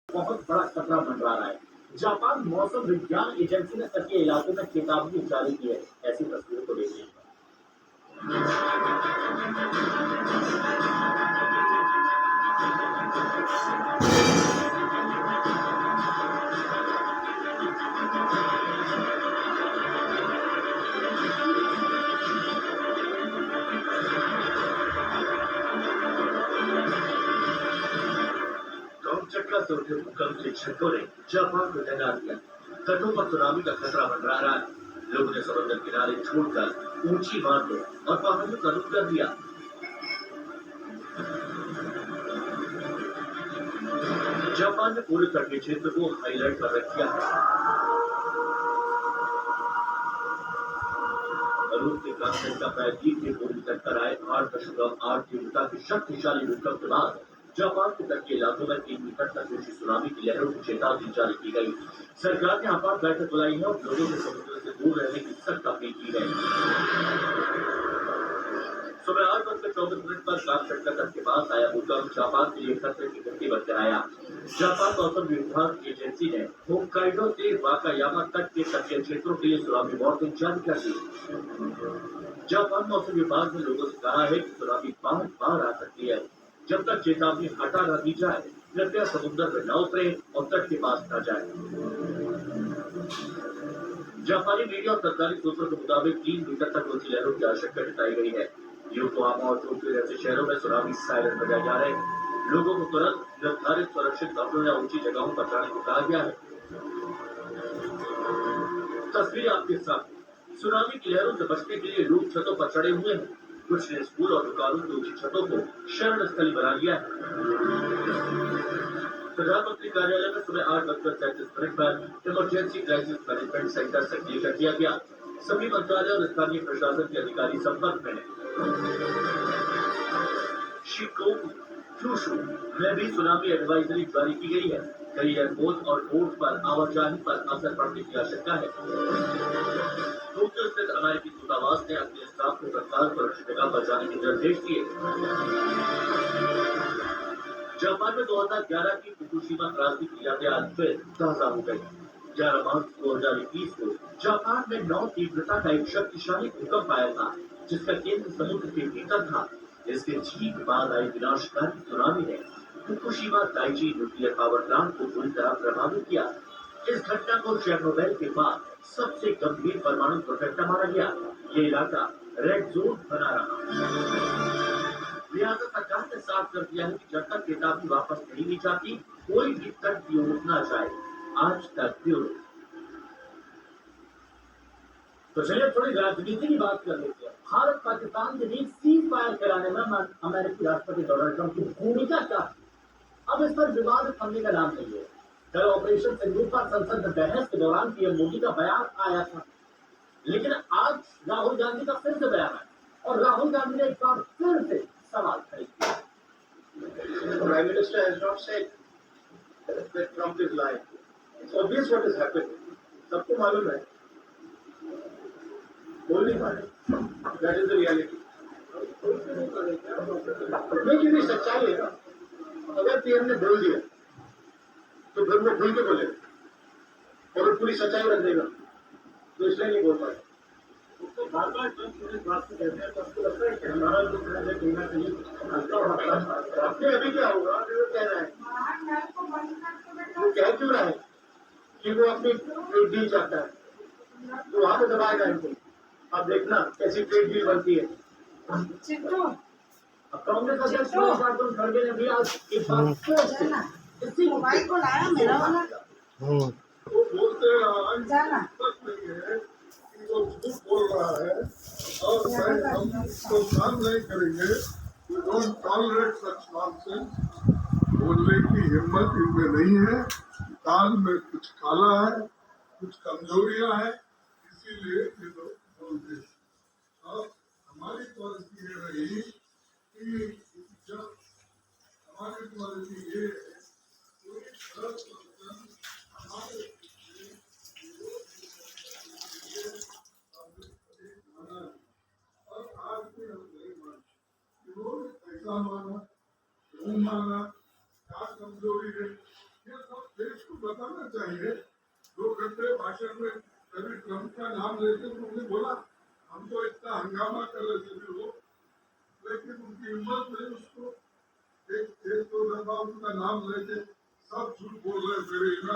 बहुत बड़ा खतरा मंडरा रहा है। जापान मौसम विज्ञान एजेंसी ने तटीय इलाकों में चेतावनी जारी की है। ऐसी तस्वीरों को देखिए। चक्का से उठे भूकंप के झटकों ने जापान को डरा दिया। तटों पर सुनामी का खतरा मंडरा रहा है। लोगों ने समुद्र किनारे छोड़कर ऊंची इमारतों और पहाड़ियों का रुख कर दिया। जापान ने पूरे तटीय क्षेत्र को हाईलाइट पर रख दिया है। रूस के कांग्रेस का प्रायद्वीप के पूर्वी तट पर आए 8.8 तीव्रता की शक्तिशाली भूकंप के बाद जापान के तटीय इलाकों में 3 मीटर तक ऊंची सुनामी की लहरों की चेतावनी जारी की गई। सरकार ने आपात बैठक बुलाई है और लोगों से समुद्र से दूर रहने की सख्त अपील की गई। सुबह 8:24 पर कामचट्टा तट के पास आया भूकंप जापान के लिए खतरे की घंटी बनकर आया। जापान मौसम विभाग एजेंसी ने होक्काइडो से वाकायामा तक के तटीय क्षेत्रों के लिए सुनामी वार्निंग जारी कर दी। जापान मौसम विभाग ने लोगों से कहा है कि सुनामी बार आ सकती है। जब तक चेतावनी हटा न दी जाए, कृपया समुद्र में न उतरे और तट के पास न जाए। जापानी मीडिया और सरकारी सूत्रों के मुताबिक 3 मीटर तक ऊंची लहरों की आशंका जताई गई है। योकोहामा और टोक्यो जैसे शहरों में सुनामी सायरन बजाए जा रहे हैं। लोगों को तुरंत निर्धारित सुरक्षित कमरों या ऊंची जगहों पर जाने को कहा गया है। तस्वीर आपके साथ। सुनामी की लहरों से बचने के लिए लोग छतों पर चढ़े हुए हैं। कुछ ने स्कूल और दुकानों की ऊंची छतों को शरण स्थली बना लिया है। प्रधानमंत्री कार्यालय में सुबह 8:37 पर इमरजेंसी क्राइसिस मैनेजमेंट सेंटर सक्रिय कर दिया गया। सभी मंत्रालय और स्थानीय प्रशासन के अधिकारी संपर्क में हैं। शिकोकू क्यूशू में भी सुनामी एडवाइजरी जारी की गई है। कई एयरपोर्ट और बोट पर आवाजाही पर असर पड़ने की आशंका है। टोक्यो स्थित अमेरिकी दूतावास ने अपने स्टाफ को तत्काल सुरक्षित जगह पर जाने के निर्देश दिए। जापान में 2011 की फुकुशिमा त्रासदी की यादें आज फिर ताजा हो गई। 11 मार्च 2021 को जापान में 9 तीव्रता का एक शक्तिशाली भूकंप आया था, जिसका केंद्र समुद्र के भीतर था। इसके ठीक बाद आई विनाशकारी सुनामी ने Fukushima Daiichi nuclear power plant को पूरी तरह प्रभावित किया। इस घटना को चेरनोबिल के बाद सबसे गंभीर परमाणु दुर्घटना माना गया। ये इलाका रेड जोन बना रहा। लिहाजा सरकार ने साफ कर दिया है कि जब तक चेतावनी वापस नहीं ली जाती, कोई भी तट की ओर न जाए। आज तक ब्यूरो। तो चलिए थोड़ी राजनीति की बात कर लेते हैं। भारत पाकिस्तान के बीच सीज फायर कराने में अमेरिकी राष्ट्रपति डोनाल्ड ट्रंप की भूमिका क्या है? अब इस पर विवाद थमने का नाम नहीं है। कल ऑपरेशन सिंदूर पर संसद में बहस के दौरान पीएम मोदी का बयान आया था, लेकिन आज राहुल गांधी का फिर से बयान आया और राहुल गांधी ने एक बार फिर से सवाल खड़े किया। Prime Minister has not said that Trump is lying. It's obvious what has happened. सबको मालूम है, बोल नहीं पा रहे। That is the reality. नहीं, क्योंकि सच्चाई है ना। अगर पीएम ने बोल दिया तो फिर वो खुल के बोलेगा और पूरी सच्चाई रख देगा, तो इसलिए नहीं बोल पाए। तो बार-बार जब इस बात को कहते हैं तो आपको लगता है कि हमारा जो है कहीं ना कहीं आपने अभी क्या होगा जो कह रहा है, वो कह क्यों रहा है कि वो अपनी ट्रेड डील चाहता है, तो वहां पे दबाएगा इनको। अब देखना कैसी ट्रेड डील बनती है। अब कांग्रेस अध्यक्ष मल्लिकार्जुन खड़गे ने भी आज एक बात फिर से इसी मोबाइल को लाया मेरा वाला वो बोलते हैं जाना वो झूठ बोल रहा है और हम तो काम नहीं करेंगे। We don't tolerate such nonsense. बोलने की हिम्मत इनमें नहीं है। कान में कुछ काला है, कुछ कमजोरियां हैं, इसीलिए ये लोग बोलते हैं। और हमारी पॉलिसी ये रही कि जब हमारी पॉलिसी ये है हमारे और आज भी हम नहीं माने, ऐसा माना, माना, क्या कमजोरी है, ये सब बताना चाहिए। 2 घंटे भाषण में कभी ट्रंप का नाम लेके उन्होंने बोला हम तो इतना हंगामा कर रहे थे लोग, लेकिन उनकी हिम्मत नहीं, उसको एक 2 दफा उनका नाम लेके सब झूठ बोल रहे थे।